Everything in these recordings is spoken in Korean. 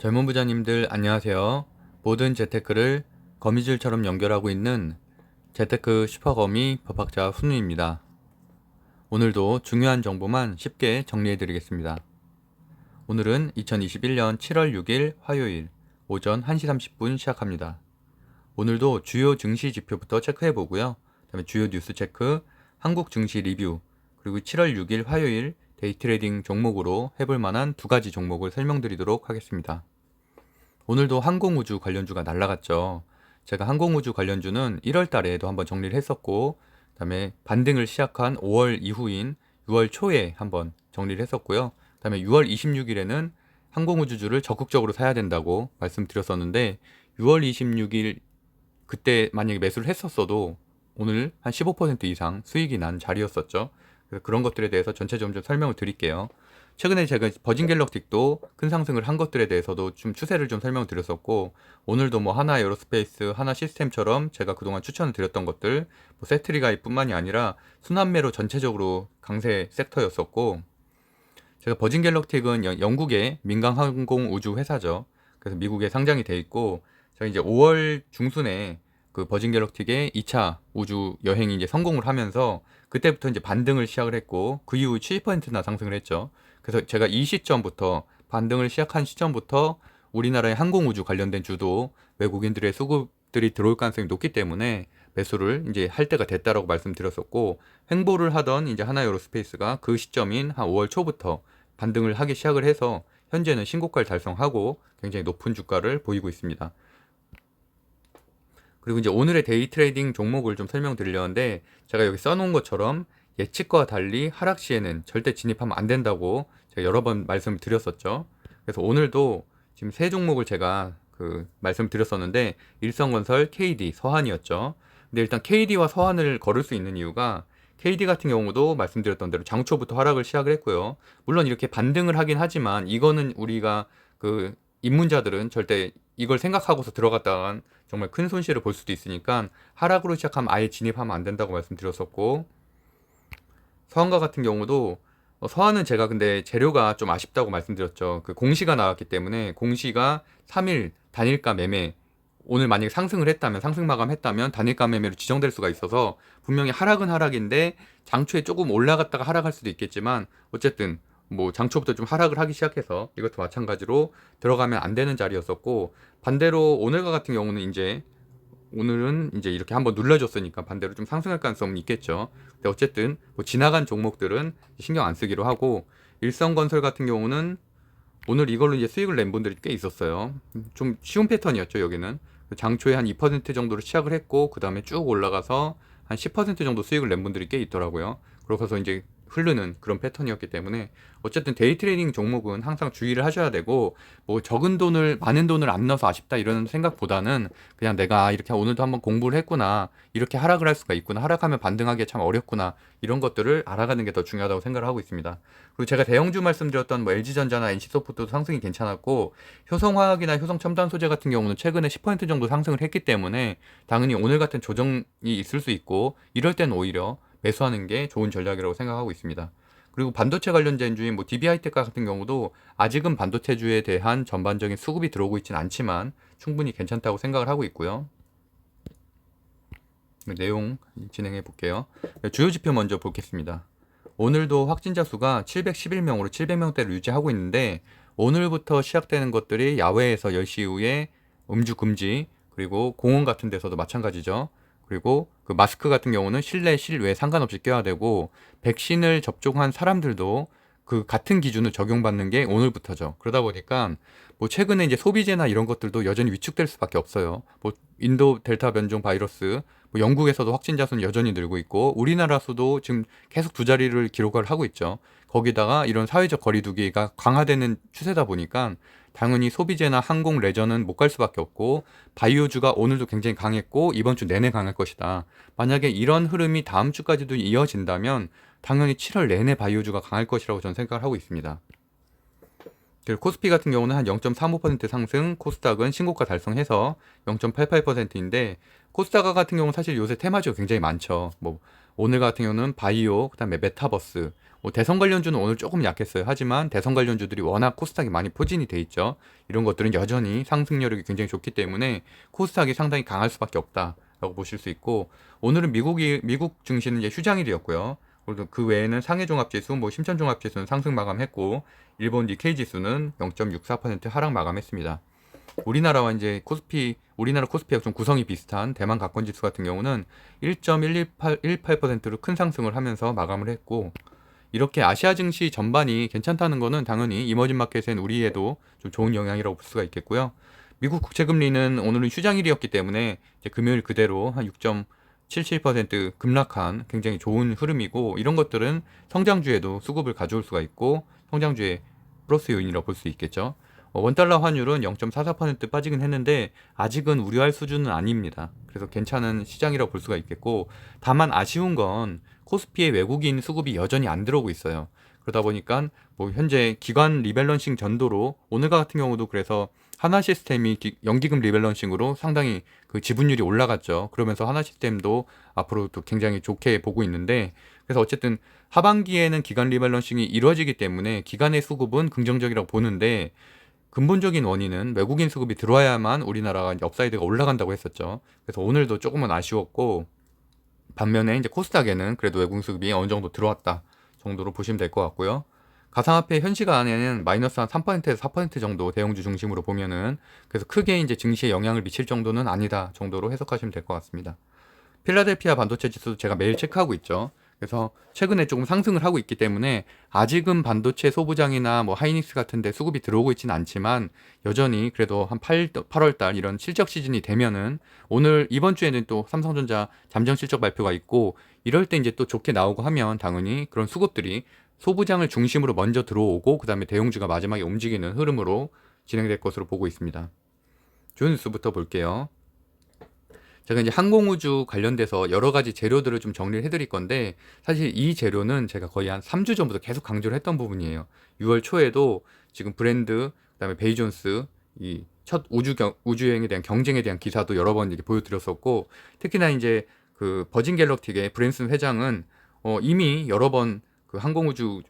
젊은 부자님들 안녕하세요. 모든 재테크를 거미줄처럼 연결하고 있는 재테크 슈퍼거미 법학자 순우입니다. 오늘도 중요한 정보만 쉽게 정리해 드리겠습니다. 오늘은 2021년 7월 6일 화요일 오전 1시 30분 시작합니다. 오늘도 주요 증시 지표부터 체크해 보고요. 그다음에 주요 뉴스 체크, 한국 증시 리뷰, 그리고 7월 6일 화요일 데이트레이딩 종목으로 해볼 만한 두 가지 종목을 설명드리도록 하겠습니다. 오늘도 항공우주 관련주가 날라갔죠. 제가 항공우주 관련주는 1월 달에도 한번 정리를 했었고, 그 다음에 반등을 시작한 5월 이후인 6월 초에 한번 정리를 했었고요. 그 다음에 6월 26일에는 항공우주주를 적극적으로 사야 된다고 말씀드렸었는데, 6월 26일 그때 만약에 매수를 했었어도 오늘 한 15% 이상 수익이 난 자리였었죠. 그래서 그런 것들에 대해서 전체적으로 좀 설명을 드릴게요. 최근에 제가 버진 갤럭틱도 큰 상승을 한 것들에 대해서도 좀 추세를 좀 설명을 드렸었고, 오늘도 뭐 하나 에어로스페이스, 하나 시스템처럼 제가 그동안 추천을 드렸던 것들, 뭐 세트리가이 뿐만이 아니라 순환매로 전체적으로 강세 섹터였었고, 제가 버진 갤럭틱은 영국의 민간 항공 우주 회사죠. 그래서 미국에 상장이 돼 있고, 제가 이제 5월 중순에 그 버진 갤럭틱의 2차 우주 여행이 이제 성공을 하면서 그때부터 이제 반등을 시작을 했고, 그 이후 70%나 상승을 했죠. 그래서 제가 이 시점부터 반등을 시작한 시점부터 우리나라의 항공우주 관련된 주도 외국인들의 수급들이 들어올 가능성이 높기 때문에 매수를 이제 할 때가 됐다라고 말씀드렸었고, 횡보를 하던 이제 하나에어로스페이스가 그 시점인 한 5월 초부터 반등을 하기 시작을 해서 현재는 신고가를 달성하고 굉장히 높은 주가를 보이고 있습니다. 그리고 이제 오늘의 데이 트레이딩 종목을 좀 설명드리려는데, 제가 여기 써놓은 것처럼 예측과 달리 하락 시에는 절대 진입하면 안 된다고 제가 여러 번 말씀을 드렸었죠. 그래서 오늘도 지금 세 종목을 제가 말씀드렸었는데, 일성건설, KD, 서한이었죠. 근데 일단 KD와 서한을 걸을 수 있는 이유가, KD 같은 경우도 말씀드렸던 대로 장초부터 하락을 시작을 했고요. 물론 이렇게 반등을 하긴 하지만 이거는 우리가 입문자들은 절대 이걸 생각하고서 들어갔다간 정말 큰 손실을 볼 수도 있으니까 하락으로 시작하면 아예 진입하면 안 된다고 말씀드렸었고, 서한과 같은 경우도 서한은 제가 근데 재료가 좀 아쉽다고 말씀드렸죠. 그 공시가 나왔기 때문에 공시가 3일 단일가 매매, 오늘 만약에 상승을 했다면, 상승 마감했다면 단일가 매매로 지정될 수가 있어서 분명히 하락은 하락인데 장초에 조금 올라갔다가 하락할 수도 있겠지만, 어쨌든 뭐 장초부터 좀 하락을 하기 시작해서 이것도 마찬가지로 들어가면 안 되는 자리였었고, 반대로 오늘과 같은 경우는 이제 오늘은 이제 이렇게 한번 눌러줬으니까 반대로 좀 상승할 가능성은 있겠죠. 근데 어쨌든 뭐 지나간 종목들은 신경 안 쓰기로 하고, 일성건설 같은 경우는 오늘 이걸로 이제 수익을 낸 분들이 꽤 있었어요. 좀 쉬운 패턴이었죠, 여기는. 장초에 한 2% 정도로 시작을 했고, 그 다음에 쭉 올라가서 한 10% 정도 수익을 낸 분들이 꽤 있더라고요. 그러고서 이제 흐르는 그런 패턴이었기 때문에, 어쨌든 데이 트레이딩 종목은 항상 주의를 하셔야 되고, 뭐 적은 돈을 많은 돈을 안 넣어서 아쉽다 이런 생각보다는 그냥 내가 이렇게 오늘도 한번 공부를 했구나, 이렇게 하락을 할 수가 있구나, 하락하면 반등하기 참 어렵구나, 이런 것들을 알아가는 게 더 중요하다고 생각을 하고 있습니다. 그리고 제가 대형주 말씀드렸던 뭐 LG전자나 NC소프트도 상승이 괜찮았고, 효성화학이나 효성첨단 소재 같은 경우는 최근에 10% 정도 상승을 했기 때문에 당연히 오늘 같은 조정이 있을 수 있고, 이럴 땐 오히려 매수하는 게 좋은 전략이라고 생각하고 있습니다. 그리고 반도체 관련된 주인 뭐 DB하이텍 같은 경우도 아직은 반도체주에 대한 전반적인 수급이 들어오고 있지는 않지만 충분히 괜찮다고 생각을 하고 있고요. 내용 진행해 볼게요. 주요 지표 먼저 보겠습니다. 오늘도 확진자 수가 711명으로 700명대를 유지하고 있는데, 오늘부터 시작되는 것들이 야외에서 10시 이후에 음주 금지, 그리고 공원 같은 데서도 마찬가지죠. 그리고 그 마스크 같은 경우는 실내, 실외 상관없이 껴야 되고, 백신을 접종한 사람들도 그 같은 기준을 적용받는 게 오늘부터죠. 그러다 보니까 뭐 최근에 이제 소비재나 이런 것들도 여전히 위축될 수밖에 없어요. 뭐 인도 델타 변종 바이러스, 뭐 영국에서도 확진자 수는 여전히 늘고 있고, 우리나라 수도 지금 계속 두 자리를 기록을 하고 있죠. 거기다가 이런 사회적 거리두기가 강화되는 추세다 보니까 당연히 소비재나 항공, 레저는 못 갈 수밖에 없고, 바이오주가 오늘도 굉장히 강했고 이번 주 내내 강할 것이다. 만약에 이런 흐름이 다음 주까지도 이어진다면 당연히 7월 내내 바이오주가 강할 것이라고 저는 생각을 하고 있습니다. 그리고 코스피 같은 경우는 한 0.35% 상승, 코스닥은 신고가 달성해서 0.88%인데 코스닥 같은 경우는 사실 요새 테마주가 굉장히 많죠. 뭐 오늘 같은 경우는 바이오, 그다음에 메타버스, 뭐 대선 관련주는 오늘 조금 약했어요. 하지만 대선 관련주들이 워낙 코스닥이 많이 포진이 돼 있죠. 이런 것들은 여전히 상승력이 굉장히 좋기 때문에 코스닥이 상당히 강할 수밖에 없다라고 보실 수 있고, 오늘은 미국 증시는 이제 휴장일이었고요. 그리고 그 외에는 상해종합지수, 뭐 심천종합지수는 상승 마감했고, 일본 니케이 지수는 0.64% 하락 마감했습니다. 우리나라와 이제 우리나라 코스피하고 좀 구성이 비슷한 대만 가권지수 같은 경우는 1.118%로 큰 상승을 하면서 마감을 했고, 이렇게 아시아 증시 전반이 괜찮다는 거는 당연히 이머징 마켓엔 우리에도 좀 좋은 영향이라고 볼 수가 있겠고요. 미국 국채금리는 오늘은 휴장일이었기 때문에 이제 금요일 그대로 한 6.77% 급락한 굉장히 좋은 흐름이고, 이런 것들은 성장주에도 수급을 가져올 수가 있고 성장주의 플러스 요인이라고 볼 수 있겠죠. 원달러 환율은 0.44% 빠지긴 했는데 아직은 우려할 수준은 아닙니다. 그래서 괜찮은 시장이라고 볼 수가 있겠고, 다만 아쉬운 건 코스피의 외국인 수급이 여전히 안 들어오고 있어요. 그러다 보니까 뭐 현재 기관 리밸런싱 전도로 오늘 같은 경우도 그래서 하나시스템이 연기금 리밸런싱으로 상당히 그 지분율이 올라갔죠. 그러면서 하나시스템도 앞으로도 굉장히 좋게 보고 있는데, 그래서 어쨌든 하반기에는 기관 리밸런싱이 이루어지기 때문에 기관의 수급은 긍정적이라고 보는데, 근본적인 원인은 외국인 수급이 들어와야만 우리나라가 이제 업사이드가 올라간다고 했었죠. 그래서 오늘도 조금은 아쉬웠고, 반면에 이제 코스닥에는 그래도 외국인 수급이 어느 정도 들어왔다 정도로 보시면 될 것 같고요. 가상화폐 현 시간에는 마이너스 한 3%에서 4% 정도 대형주 중심으로 보면은, 그래서 크게 이제 증시에 영향을 미칠 정도는 아니다 정도로 해석하시면 될 것 같습니다. 필라델피아 반도체 지수도 제가 매일 체크하고 있죠. 그래서 최근에 조금 상승을 하고 있기 때문에 아직은 반도체 소부장이나 뭐 하이닉스 같은 데 수급이 들어오고 있지는 않지만, 여전히 그래도 한 8월 달 이런 실적 시즌이 되면은, 오늘 이번 주에는 또 삼성전자 잠정 실적 발표가 있고, 이럴 때 이제 또 좋게 나오고 하면 당연히 그런 수급들이 소부장을 중심으로 먼저 들어오고 그다음에 대형주가 마지막에 움직이는 흐름으로 진행될 것으로 보고 있습니다. 주요 뉴스부터 볼게요. 제가 이제 항공우주 관련돼서 여러 가지 재료들을 좀 정리를 해드릴 건데, 사실 이 재료는 제가 거의 한 3주 전부터 계속 강조를 했던 부분이에요. 6월 초에도 지금 브랜드, 그다음에 베이존스, 이 첫 우주여행에 대한 경쟁에 대한 기사도 여러 번 이렇게 보여드렸었고, 특히나 이제 그 버진 갤럭틱의 브랜슨 회장은 이미 여러 번 그 항공우주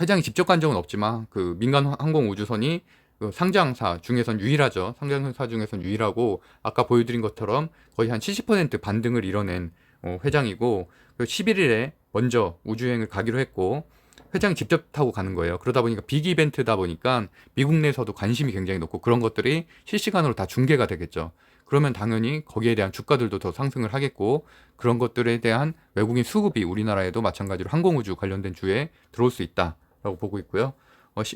회장이 직접 간 적은 없지만 그 민간 항공우주선이 그 상장사 중에선 유일하죠. 상장사 중에선 유일하고, 아까 보여드린 것처럼 거의 한 70% 반등을 이뤄낸 회장이고, 11일에 먼저 우주여행을 가기로 했고, 회장이 직접 타고 가는 거예요. 그러다 보니까 빅 이벤트다 보니까 미국 내에서도 관심이 굉장히 높고, 그런 것들이 실시간으로 다 중계가 되겠죠. 그러면 당연히 거기에 대한 주가들도 더 상승을 하겠고, 그런 것들에 대한 외국인 수급이 우리나라에도 마찬가지로 항공우주 관련된 주에 들어올 수 있다라고 보고 있고요.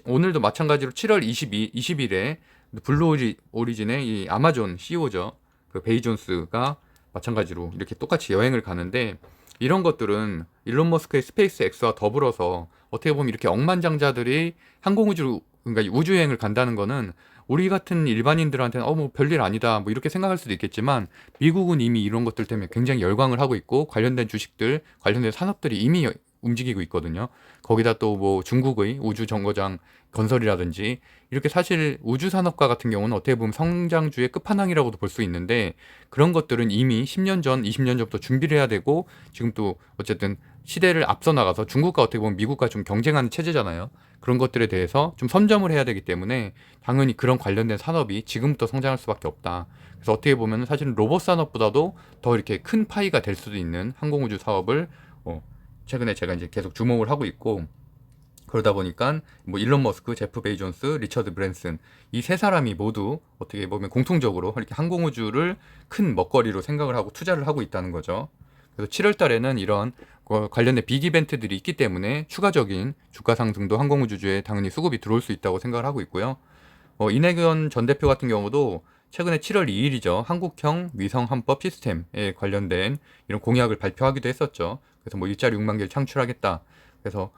오늘도 마찬가지로 7월 20일에 블루 오리진의 이 아마존 CEO죠. 그 베이존스가 마찬가지로 이렇게 똑같이 여행을 가는데, 이런 것들은 일론 머스크의 스페이스 X와 더불어서 어떻게 보면 이렇게 억만장자들이 항공우주, 그러니까 우주여행을 간다는 거는 우리 같은 일반인들한테는 뭐 별일 아니다 뭐 이렇게 생각할 수도 있겠지만, 미국은 이미 이런 것들 때문에 굉장히 열광을 하고 있고, 관련된 주식들, 관련된 산업들이 이미 움직이고 있거든요. 거기다 또 뭐 중국의 우주 정거장 건설이라든지, 이렇게 사실 우주 산업과 같은 경우는 어떻게 보면 성장주의 끝판왕이라고도 볼 수 있는데, 그런 것들은 이미 10년 전, 20년 전부터 준비를 해야 되고, 지금 또 어쨌든 시대를 앞서 나가서 중국과 어떻게 보면 미국과 좀 경쟁하는 체제잖아요. 그런 것들에 대해서 좀 선점을 해야 되기 때문에 당연히 그런 관련된 산업이 지금부터 성장할 수밖에 없다. 그래서 어떻게 보면 사실은 로봇 산업보다도 더 이렇게 큰 파이가 될 수도 있는 항공우주 사업을 최근에 제가 이제 계속 주목을 하고 있고, 그러다 보니까 뭐 일론 머스크, 제프 베이존스, 리처드 브랜슨, 이 세 사람이 모두 어떻게 보면 공통적으로 이렇게 항공우주를 큰 먹거리로 생각을 하고 투자를 하고 있다는 거죠. 그래서 7월 달에는 이런 관련된 빅 이벤트들이 있기 때문에 추가적인 주가 상승도 항공우주주에 당연히 수급이 들어올 수 있다고 생각을 하고 있고요. 이낙연 전 대표 같은 경우도 최근에 7월 2일이죠. 한국형 위성 함법 시스템에 관련된 이런 공약을 발표하기도 했었죠. 그래서 뭐 일자리 6만 개를 창출하겠다. 그래서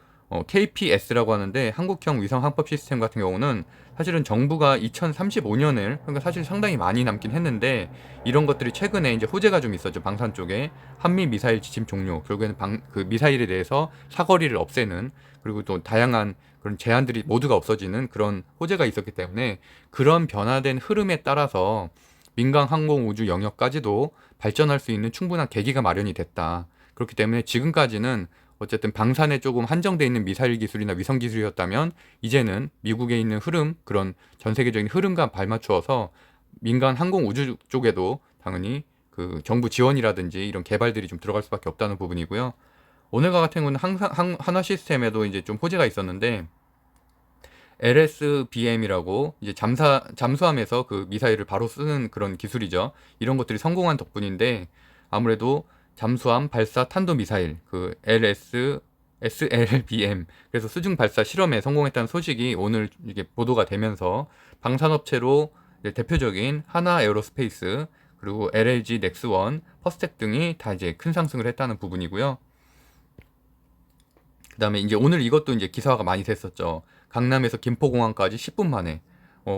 KPS라고 하는데 한국형 위성 항법 시스템 같은 경우는 사실은 정부가 2035년을 그러니까 사실 상당히 많이 남긴 했는데 이런 것들이 최근에 이제 호재가 좀 있었죠. 방산 쪽에 한미 미사일 지침 종료 결국에는 그 미사일에 대해서 사거리를 없애는 그리고 또 다양한 그런 제한들이 모두가 없어지는 그런 호재가 있었기 때문에 그런 변화된 흐름에 따라서 민간 항공 우주 영역까지도 발전할 수 있는 충분한 계기가 마련이 됐다. 그렇기 때문에 지금까지는 어쨌든 방산에 조금 한정돼 있는 미사일 기술이나 위성 기술이었다면 이제는 미국에 있는 흐름 그런 전 세계적인 흐름과 발맞추어서 민간 항공 우주 쪽에도 당연히 그 정부 지원이라든지 이런 개발들이 좀 들어갈 수밖에 없다는 부분이고요. 오늘과 같은 경우는 항상 한화 시스템에도 이제 좀 호재가 있었는데 LSBM이라고 이제 잠수함에서 그 미사일을 바로 쓰는 그런 기술이죠. 이런 것들이 성공한 덕분인데 아무래도 잠수함 발사 탄도 미사일 그 SLBM 그래서 수중 발사 실험에 성공했다는 소식이 오늘 이게 보도가 되면서 방산업체로 이제 대표적인 하나 에어로스페이스 그리고 LLG 넥스원, 퍼스텍 등이 다 이제 큰 상승을 했다는 부분이고요. 그다음에 이제 오늘 이것도 이제 기사화가 많이 됐었죠. 강남에서 김포공항까지 10분 만에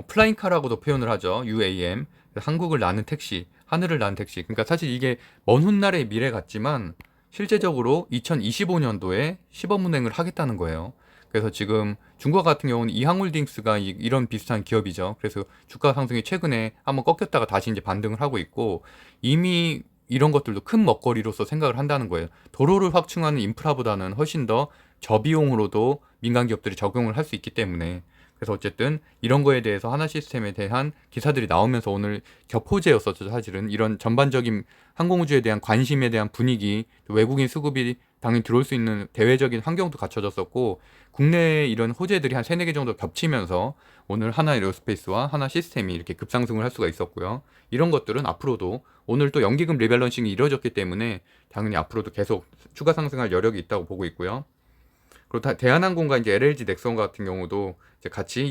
플라잉카라고도 표현을 하죠. UAM 한국을 나는 택시, 하늘을 나는 택시. 그러니까 사실 이게 먼 훗날의 미래 같지만 실제적으로 2025년도에 시범 운행을 하겠다는 거예요. 그래서 지금 중국 같은 경우는 이항홀딩스가 이런 비슷한 기업이죠. 그래서 주가 상승이 최근에 한번 꺾였다가 다시 이제 반등을 하고 있고 이미 이런 것들도 큰 먹거리로서 생각을 한다는 거예요. 도로를 확충하는 인프라보다는 훨씬 더 저비용으로도 민간 기업들이 적용을 할 수 있기 때문에 그래서 어쨌든 이런 거에 대해서 하나 시스템에 대한 기사들이 나오면서 오늘 격호제였었죠. 사실은 이런 전반적인 항공우주에 대한 관심에 대한 분위기 외국인 수급이 당연히 들어올 수 있는 대외적인 환경도 갖춰졌었고 국내에 이런 호재들이 한 3-4개 정도 겹치면서 오늘 하나 에어로스페이스와 하나 시스템이 이렇게 급상승을 할 수가 있었고요. 이런 것들은 앞으로도 오늘 또 연기금 리밸런싱이 이루어졌기 때문에 당연히 앞으로도 계속 추가 상승할 여력이 있다고 보고 있고요. 그리고 대한항공과 이제 LLG 넥슨 같은 경우도 이제 같이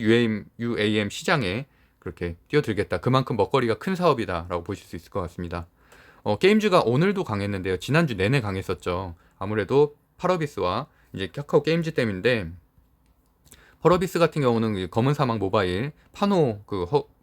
UAM 시장에 그렇게 뛰어들겠다. 그만큼 먹거리가 큰 사업이다라고 보실 수 있을 것 같습니다. 게임주가 오늘도 강했는데요. 지난주 내내 강했었죠. 아무래도 파러비스와 이제 카카오 게임즈 때문인데 파러비스 같은 경우는 검은 사막 모바일 파노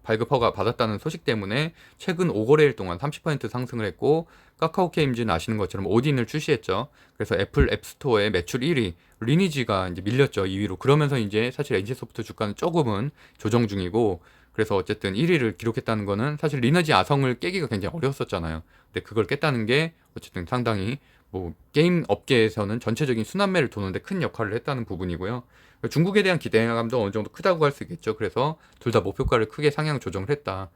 발급 허가 받았다는 소식 때문에 최근 5거래일 동안 30% 상승을 했고 카카오 게임즈는 아시는 것처럼 오딘을 출시했죠. 그래서 애플 앱스토어의 매출 1위 리니지가 이제 밀렸죠. 2위로. 그러면서 이제 사실 NC소프트 주가는 조금은 조정 중이고 그래서 어쨌든 1위를 기록했다는 거는 사실 리니지 아성을 깨기가 굉장히 어려웠었잖아요. 근데 그걸 깼다는 게 어쨌든 상당히 뭐 게임 업계에서는 전체적인 순환매를 도는데 큰 역할을 했다는 부분이고요. 중국에 대한 기대감도 어느 정도 크다고 할 수 있겠죠. 그래서 둘 다 목표가를 크게 상향 조정을 했다.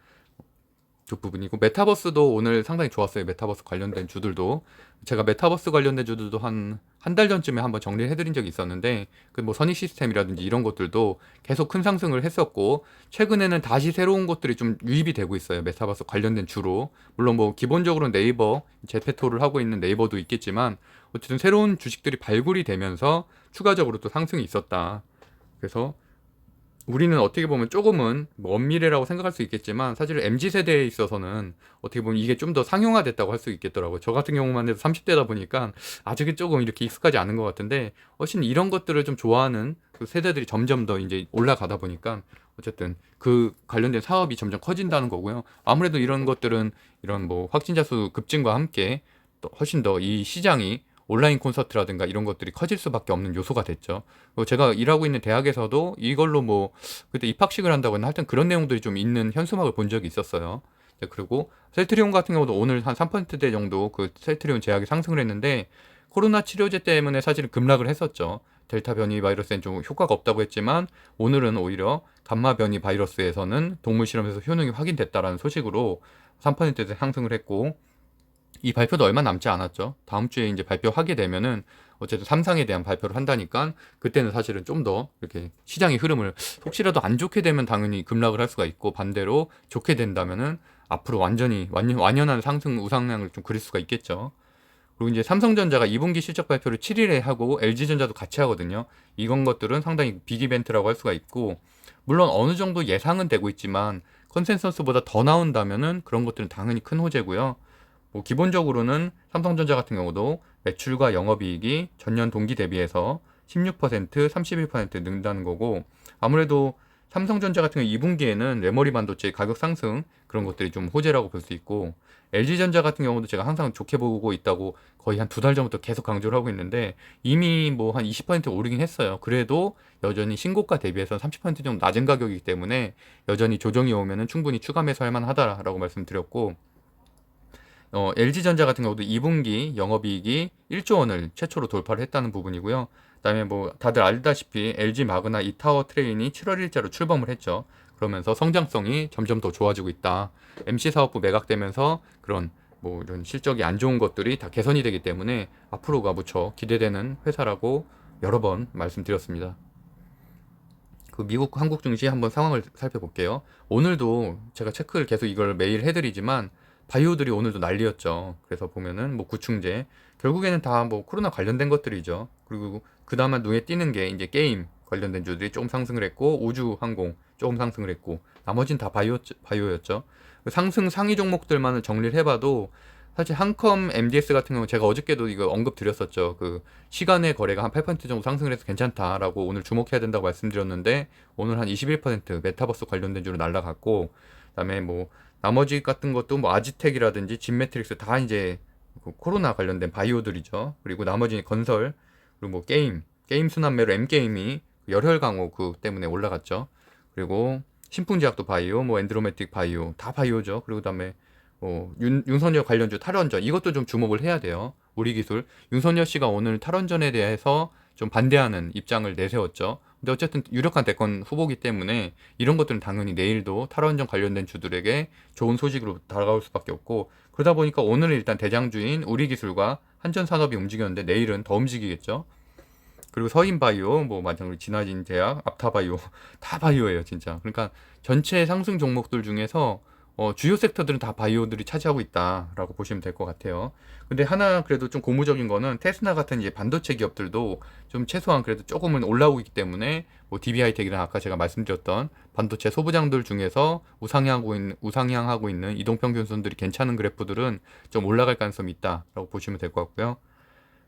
그 부분이고 메타버스도 오늘 상당히 좋았어요. 메타버스 관련된 주들도 제가 메타버스 관련된 주들도 한 달 전쯤에 한번 정리를 해드린 적이 있었는데 그 뭐 선익 시스템이라든지 이런 것들도 계속 큰 상승을 했었고 최근에는 다시 새로운 것들이 좀 유입이 되고 있어요. 메타버스 관련된 주로 물론 뭐 기본적으로 네이버 제페토를 하고 있는 네이버도 있겠지만 어쨌든 새로운 주식들이 발굴이 되면서 추가적으로 또 상승이 있었다. 그래서 우리는 어떻게 보면 조금은 먼 미래라고 생각할 수 있겠지만 사실 MZ세대에 있어서는 어떻게 보면 이게 좀 더 상용화됐다고 할 수 있겠더라고요. 저 같은 경우만 해도 30대다 보니까 아직은 조금 이렇게 익숙하지 않은 것 같은데 훨씬 이런 것들을 좀 좋아하는 그 세대들이 점점 더 이제 올라가다 보니까 어쨌든 그 관련된 사업이 점점 커진다는 거고요. 아무래도 이런 것들은 이런 뭐 확진자 수 급증과 함께 또 훨씬 더 이 시장이 온라인 콘서트라든가 이런 것들이 커질 수밖에 없는 요소가 됐죠. 제가 일하고 있는 대학에서도 이걸로 뭐 그때 입학식을 한다거나 하여튼 그런 내용들이 좀 있는 현수막을 본 적이 있었어요. 그리고 셀트리온 같은 경우도 오늘 한 3%대 정도 그 셀트리온 제약이 상승을 했는데 코로나 치료제 때문에 사실은 급락을 했었죠. 델타 변이 바이러스엔 좀 효과가 없다고 했지만 오늘은 오히려 감마 변이 바이러스에서는 동물 실험에서 효능이 확인됐다라는 소식으로 3%대 상승을 했고 이 발표도 얼마 남지 않았죠. 다음 주에 이제 발표하게 되면은 어쨌든 삼상에 대한 발표를 한다니까 그때는 사실은 좀 더 이렇게 시장의 흐름을 혹시라도 안 좋게 되면 당연히 급락을 할 수가 있고 반대로 좋게 된다면은 앞으로 완전히 완연한 상승 우상향을 좀 그릴 수가 있겠죠. 그리고 이제 삼성전자가 2분기 실적 발표를 7일에 하고 LG전자도 같이 하거든요. 이건 것들은 상당히 빅 이벤트라고 할 수가 있고 물론 어느 정도 예상은 되고 있지만 컨센서스보다 더 나온다면은 그런 것들은 당연히 큰 호재고요. 뭐 기본적으로는 삼성전자 같은 경우도 매출과 영업이익이 전년 동기 대비해서 16%, 31% 는다는 거고, 아무래도 삼성전자 같은 경우 2분기에는 메모리 반도체 가격 상승 그런 것들이 좀 호재라고 볼 수 있고, LG전자 같은 경우도 제가 항상 좋게 보고 있다고 거의 한 2달 전부터 계속 강조를 하고 있는데, 이미 뭐 한 20% 오르긴 했어요. 그래도 여전히 신고가 대비해서 30% 정도 낮은 가격이기 때문에 여전히 조정이 오면은 충분히 추가 매수할 만하다라고 말씀드렸고, LG전자 같은 경우도 2분기 영업이익이 1조 원을 최초로 돌파를 했다는 부분이고요. 그다음에 뭐 다들 알다시피 LG 마그나 이타워 트레인이 7월 일자로 출범을 했죠. 그러면서 성장성이 점점 더 좋아지고 있다. MC 사업부 매각되면서 그런 뭐 이런 실적이 안 좋은 것들이 다 개선이 되기 때문에 앞으로가 무척 기대되는 회사라고 여러 번 말씀드렸습니다. 그 미국, 한국 증시 한번 상황을 살펴볼게요. 오늘도 제가 체크를 계속 이걸 매일 해드리지만 바이오들이 오늘도 난리였죠. 그래서 보면은 뭐 구충제 결국에는 다 뭐 코로나 관련된 것들이죠. 그리고 그 다음에 눈에 띄는 게 이제 게임 관련된 주들이 조금 상승을 했고 우주 항공 조금 상승을 했고 나머지는 다 바이오였죠. 그 상승 상위 종목들만을 정리를 해봐도 사실 한컴 MDS 같은 경우 제가 어저께도 이거 언급 드렸었죠. 그 시간의 거래가 한 8% 정도 상승을 해서 괜찮다라고 오늘 주목해야 된다고 말씀드렸는데 오늘 한 21% 메타버스 관련된 주로 날라갔고, 그다음에 뭐 나머지 같은 것도 뭐 아지텍이라든지 진매트릭스 다 이제 그 코로나 관련된 바이오들이죠. 그리고 나머지 건설 그리고 뭐 게임 순환매로 M게임이 열혈 강호 그 때문에 올라갔죠. 그리고 신풍제약도 바이오, 뭐 엔드로메틱 바이오 다 바이오죠. 그리고 그다음에 윤석열 관련주 탈원전 이것도 좀 주목을 해야 돼요. 우리 기술 윤석열 씨가 오늘 탈원전에 대해서 좀 반대하는 입장을 내세웠죠. 근데 어쨌든 유력한 대권 후보기 때문에 이런 것들은 당연히 내일도 탈원전 관련된 주들에게 좋은 소식으로 다가올 수밖에 없고, 그러다 보니까 오늘은 일단 대장주인 우리 기술과 한전산업이 움직였는데 내일은 더 움직이겠죠. 그리고 서인바이오, 뭐 마찬가지로 진화진 제약, 앞타바이오 다 바이오예요, 진짜. 그러니까 전체 상승 종목들 중에서 주요 섹터들은 다 바이오들이 차지하고 있다라고 보시면 될 것 같아요. 근데 하나 그래도 좀 고무적인 거는 테스나 같은 이제 반도체 기업들도 좀 최소한 그래도 조금은 올라오고 있기 때문에 뭐 DB하이텍이랑 아까 제가 말씀드렸던 반도체 소부장들 중에서 우상향하고 있는 이동평균선들이 괜찮은 그래프들은 좀 올라갈 가능성이 있다라고 보시면 될 것 같고요.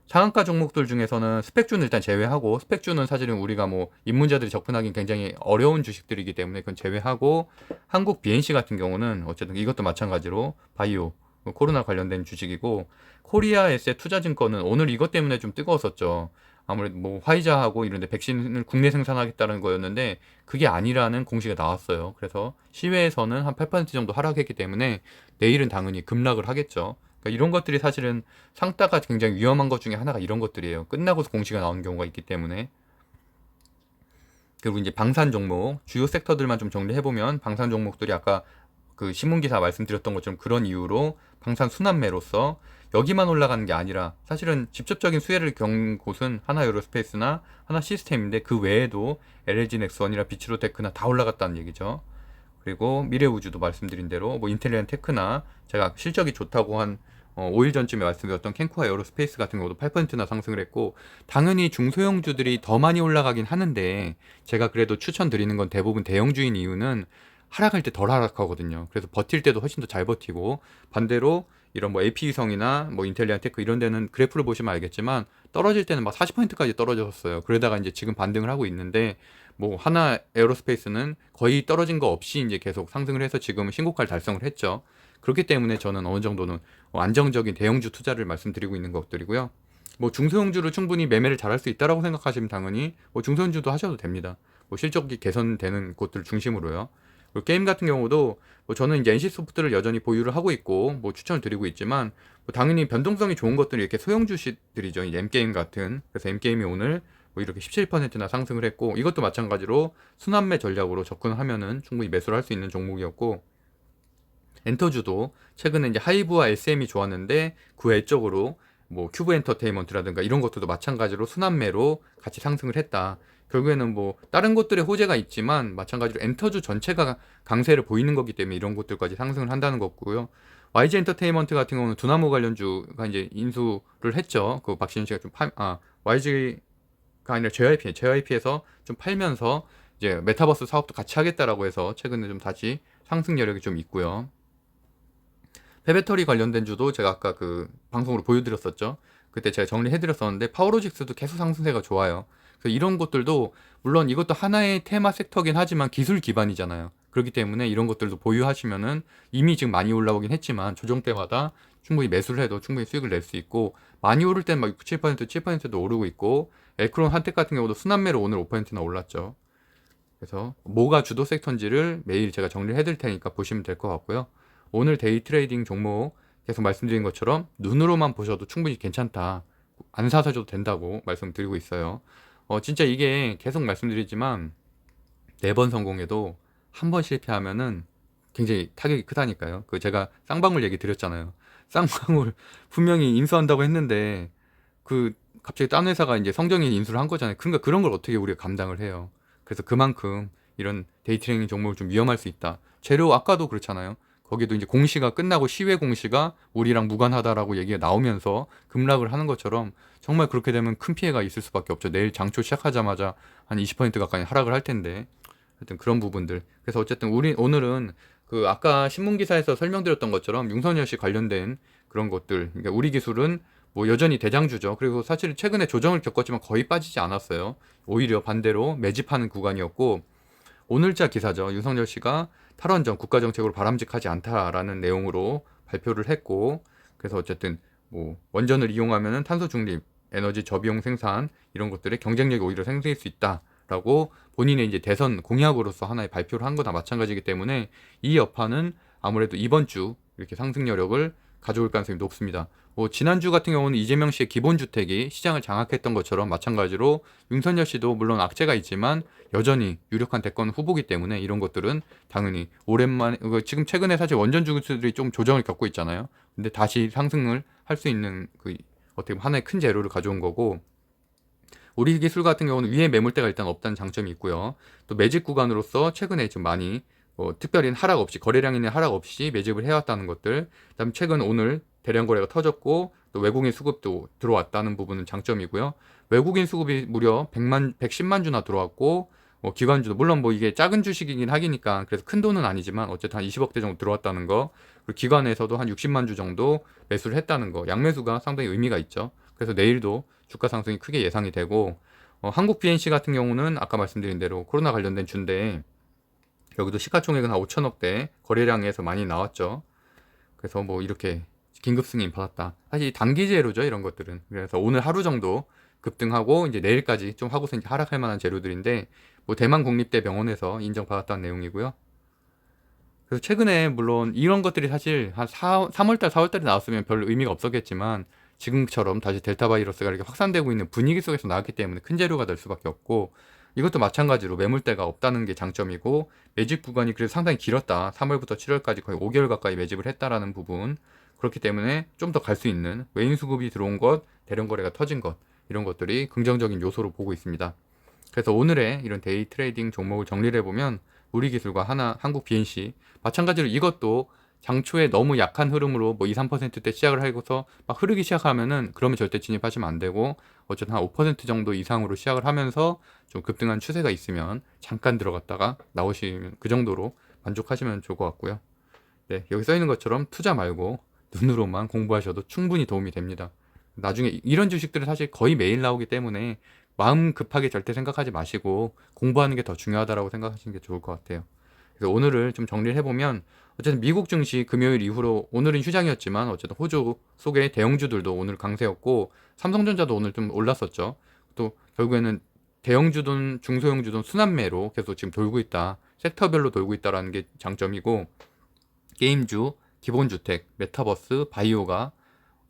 상한가 종목들 중에서는 스펙주는 일단 제외하고, 스펙주는 사실은 우리가 뭐 입문자들이 접근하기 굉장히 어려운 주식들이기 때문에 그건 제외하고, 한국 BNC 같은 경우는 어쨌든 이것도 마찬가지로 바이오 코로나 관련된 주식이고, 코리아 에셋 투자증권은 오늘 이것 때문에 좀 뜨거웠었죠. 아무래도 뭐 화이자하고 이런 데 백신을 국내 생산하겠다는 거였는데 그게 아니라는 공시가 나왔어요. 그래서 시외에서는 한 8% 정도 하락했기 때문에 내일은 당연히 급락을 하겠죠. 그러니까 이런 것들이 사실은 상따가 굉장히 위험한 것 중에 하나가 이런 것들이에요. 끝나고서 공시가 나오는 경우가 있기 때문에. 그리고 이제 방산 종목, 주요 섹터들만 좀 정리해보면 방산 종목들이 아까 그 신문기사 말씀드렸던 것처럼 그런 이유로 방산 순환매로서 여기만 올라가는 게 아니라 사실은 직접적인 수혜를 겪는 곳은 하나에어로스페이스나 하나시스템인데 그 외에도 LG 넥스원이나 비츠로테크나 다 올라갔다는 얘기죠. 그리고 미래우주도 말씀드린 대로 뭐 인텔리안 테크나 제가 실적이 좋다고 한 5일 전쯤에 말씀드렸던 캔코아 에어로스페이스 같은 경우도 8%나 상승을 했고, 당연히 중소형주들이 더 많이 올라가긴 하는데 제가 그래도 추천드리는 건 대부분 대형주인 이유는 하락할 때 덜 하락하거든요. 그래서 버틸 때도 훨씬 더 잘 버티고, 반대로 이런 뭐 AP위성이나 뭐 인텔리안 테크 이런 데는 그래프를 보시면 알겠지만 떨어질 때는 막 40%까지 떨어졌어요. 그러다가 이제 지금 반등을 하고 있는데, 뭐 하나 에어로스페이스는 거의 떨어진 거 없이 이제 계속 상승을 해서 지금은 신고가를 달성을 했죠. 그렇기 때문에 저는 어느 정도는 안정적인 대형주 투자를 말씀드리고 있는 것들이고요. 뭐 중소형주를 충분히 매매를 잘할 수 있다라고 생각하시면 당연히 뭐 중소형주도 하셔도 됩니다. 뭐 실적이 개선되는 곳들 중심으로요. 그리고 게임 같은 경우도 뭐 저는 이제 NC소프트를 여전히 보유를 하고 있고 뭐 추천을 드리고 있지만, 뭐 당연히 변동성이 좋은 것들이 이렇게 소형주들이죠. M게임 같은. 그래서 M게임이 오늘 뭐 이렇게 17%나 상승을 했고, 이것도 마찬가지로 순환매 전략으로 접근하면은 충분히 매수를 할 수 있는 종목이었고, 엔터주도 최근에 이제 하이브와 SM이 좋았는데 그 외적으로 뭐 큐브 엔터테인먼트라든가 이런 것들도 마찬가지로 순환매로 같이 상승을 했다. 결국에는 뭐 다른 것들의 호재가 있지만 마찬가지로 엔터주 전체가 강세를 보이는 거기 때문에 이런 것들까지 상승을 한다는 거고요. YG 엔터테인먼트 같은 경우는 두나무 관련주가 이제 인수를 했죠. 그 박신현 씨가 YG가 아니라 JYP에서 좀 팔면서 이제 메타버스 사업도 같이 하겠다라고 해서 최근에 좀 다시 상승 여력이 좀 있고요. 폐배터리 관련된 주도 제가 아까 그 방송으로 보여드렸었죠. 그때 제가 정리해드렸었는데 파워로직스도 계속 상승세가 좋아요. 그래서 이런 것들도 물론 이것도 하나의 테마 섹터긴 하지만 기술 기반이잖아요. 그렇기 때문에 이런 것들도 보유하시면은 이미 지금 많이 올라오긴 했지만 조정 때마다 충분히 매수를 해도 충분히 수익을 낼 수 있고, 많이 오를 땐 막 7%, 7%도 오르고 있고, 엘크론 한택 같은 경우도 순환매로 오늘 5%나 올랐죠. 그래서 뭐가 주도 섹터인지를 매일 제가 정리를 해드릴 테니까 보시면 될 것 같고요. 오늘 데이 트레이딩 종목 계속 말씀드린 것처럼 눈으로만 보셔도 충분히 괜찮다, 안 사셔도 된다고 말씀드리고 있어요. 진짜 이게 계속 말씀드리지만 4번 성공해도 한 번 실패하면은 굉장히 타격이 크다니까요. 그 제가 쌍방울 얘기 드렸잖아요. 쌍방울 분명히 인수한다고 했는데 그 갑자기 딴 회사가 이제 성정이 인수를 한 거잖아요. 그러니까 그런 걸 어떻게 우리가 감당을 해요. 그래서 그만큼 이런 데이 트레이딩 종목을 좀 위험할 수 있다. 재료 아까도 그렇잖아요. 거기도 이제 공시가 끝나고 시외 공시가 우리랑 무관하다라고 얘기가 나오면서 급락을 하는 것처럼 정말 그렇게 되면 큰 피해가 있을 수밖에 없죠. 내일 장초 시작하자마자 한 20% 가까이 하락을 할 텐데, 하여튼 그런 부분들. 그래서 어쨌든 우리 오늘은 그 아까 신문 기사에서 설명드렸던 것처럼 윤석열 씨 관련된 그런 것들. 그러니까 우리 기술은 뭐 여전히 대장주죠. 그리고 사실 최근에 조정을 겪었지만 거의 빠지지 않았어요. 오히려 반대로 매집하는 구간이었고, 오늘자 기사죠. 윤석열 씨가 탈원전 국가정책으로 바람직하지 않다라는 내용으로 발표를 했고, 그래서 어쨌든 뭐 원전을 이용하면은 탄소 중립, 에너지 저비용 생산 이런 것들의 경쟁력이 오히려 생길 수 있다라고 본인의 이제 대선 공약으로서 하나의 발표를 한 거나 마찬가지이기 때문에 이 여파는 아무래도 이번 주 이렇게 상승 여력을 가져올 가능성이 높습니다. 뭐 지난주 같은 경우는 이재명 씨의 기본주택이 시장을 장악했던 것처럼 마찬가지로 윤석열 씨도 물론 악재가 있지만 여전히 유력한 대권 후보기 때문에 이런 것들은 당연히 오랜만에, 지금 최근에 사실 원전 주주들이 좀 조정을 겪고 있잖아요. 근데 다시 상승을 할 수 있는 그 어떻게 보면 하나의 큰 재료를 가져온 거고, 우리 기술 같은 경우는 위에 매물대가 일단 없다는 장점이 있고요. 또 매집 구간으로서 최근에 좀 많이 특별히 하락 없이, 거래량이나 하락 없이 매집을 해왔다는 것들, 그다음 최근 오늘 대량 거래가 터졌고 또 외국인 수급도 들어왔다는 부분은 장점이고요. 외국인 수급이 무려 110만 주나 들어왔고, 기관주도 물론 뭐 이게 작은 주식이긴 하기니까 그래서 큰 돈은 아니지만 어쨌든 한 20억대 정도 들어왔다는 거, 그리고 기관에서도 한 60만 주 정도 매수를 했다는 거, 양매수가 상당히 의미가 있죠. 그래서 내일도 주가 상승이 크게 예상이 되고, 한국 BNC 같은 경우는 아까 말씀드린 대로 코로나 관련된 주인데 여기도 시가총액은 한 5천억대 거래량에서 많이 나왔죠. 그래서 뭐 이렇게 긴급 승인 받았다. 사실 단기 재료죠, 이런 것들은. 그래서 오늘 하루 정도 급등하고 이제 내일까지 좀 하고서 이제 하락할 만한 재료들인데, 뭐 대만 국립대 병원에서 인정받았다는 내용이고요. 그래서 최근에 물론 이런 것들이 사실 한 3월달, 4월달에 나왔으면 별 의미가 없었겠지만 지금처럼 다시 델타 바이러스가 이렇게 확산되고 있는 분위기 속에서 나왔기 때문에 큰 재료가 될 수밖에 없고, 이것도 마찬가지로 매물대가 없다는 게 장점이고, 매집 구간이 그래도 상당히 길었다. 3월부터 7월까지 거의 5개월 가까이 매집을 했다라는 부분. 그렇기 때문에 좀 더 갈 수 있는 외인 수급이 들어온 것, 대량 거래가 터진 것, 이런 것들이 긍정적인 요소로 보고 있습니다. 그래서 오늘의 이런 데이 트레이딩 종목을 정리를 해보면 우리 기술과 한국 BNC 마찬가지로 이것도 장초에 너무 약한 흐름으로 뭐 2, 3%대 시작을 하고서 막 흐르기 시작하면은 그러면 절대 진입하시면 안 되고, 어쨌든 한 5% 정도 이상으로 시작을 하면서 좀 급등한 추세가 있으면 잠깐 들어갔다가 나오시면 그 정도로 만족하시면 좋을 것 같고요. 네, 여기 써 있는 것처럼 투자 말고 눈으로만 공부하셔도 충분히 도움이 됩니다. 나중에 이런 주식들은 사실 거의 매일 나오기 때문에 마음 급하게 절대 생각하지 마시고 공부하는 게 더 중요하다라고 생각하시는 게 좋을 것 같아요. 그래서 오늘을 좀 정리를 해보면 어쨌든 미국 증시 금요일 이후로, 오늘은 휴장이었지만 어쨌든 호주 속의 대형주들도 오늘 강세였고 삼성전자도 오늘 좀 올랐었죠. 또 결국에는 대형주든 중소형주든 순환매로 계속 지금 돌고 있다. 섹터별로 돌고 있다라는 게 장점이고, 게임주, 기본주택, 메타버스, 바이오가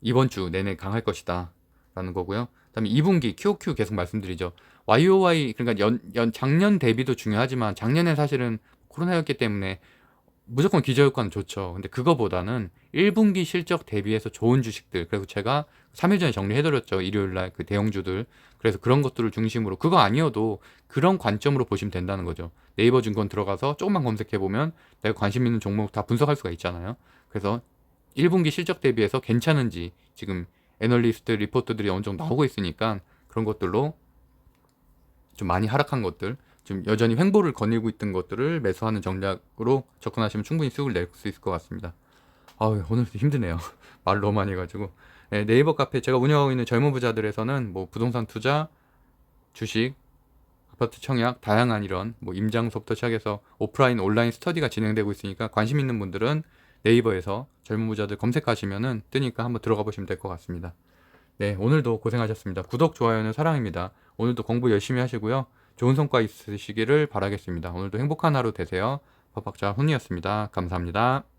이번 주 내내 강할 것이다 라는 거고요. 그다음에 2분기 QOQ 계속 말씀드리죠. YOY, 그러니까 작년 대비도 중요하지만 작년에 사실은 코로나였기 때문에 무조건 기저효과는 좋죠. 근데 그거보다는 1분기 실적 대비해서 좋은 주식들, 그래서 제가 3일 전에 정리해드렸죠. 일요일날 그 대형주들. 그래서 그런 것들을 중심으로, 그거 아니어도 그런 관점으로 보시면 된다는 거죠. 네이버 증권 들어가서 조금만 검색해보면 내가 관심 있는 종목 다 분석할 수가 있잖아요. 그래서 1분기 실적 대비해서 괜찮은지 지금 애널리스트 리포트들이 어느 정도 나오고 있으니까 그런 것들로 좀 많이 하락한 것들, 좀 여전히 횡보를 거닐고 있던 것들을 매수하는 전략으로 접근하시면 충분히 수익을 낼 수 있을 것 같습니다. 오늘 힘드네요. 말을 너무 많이 해가지고. 네, 네이버 카페 제가 운영하고 있는 젊은 부자들에서는 뭐 부동산 투자, 주식, 아파트 청약 다양한 이런 뭐 임장 수업부터 시작해서 오프라인 온라인 스터디가 진행되고 있으니까 관심 있는 분들은 네이버에서 젊은 부자들 검색하시면은 뜨니까 한번 들어가 보시면 될 것 같습니다. 네, 오늘도 고생하셨습니다. 구독, 좋아요는 사랑입니다. 오늘도 공부 열심히 하시고요. 좋은 성과 있으시기를 바라겠습니다. 오늘도 행복한 하루 되세요. 법학자 훈이었습니다. 감사합니다.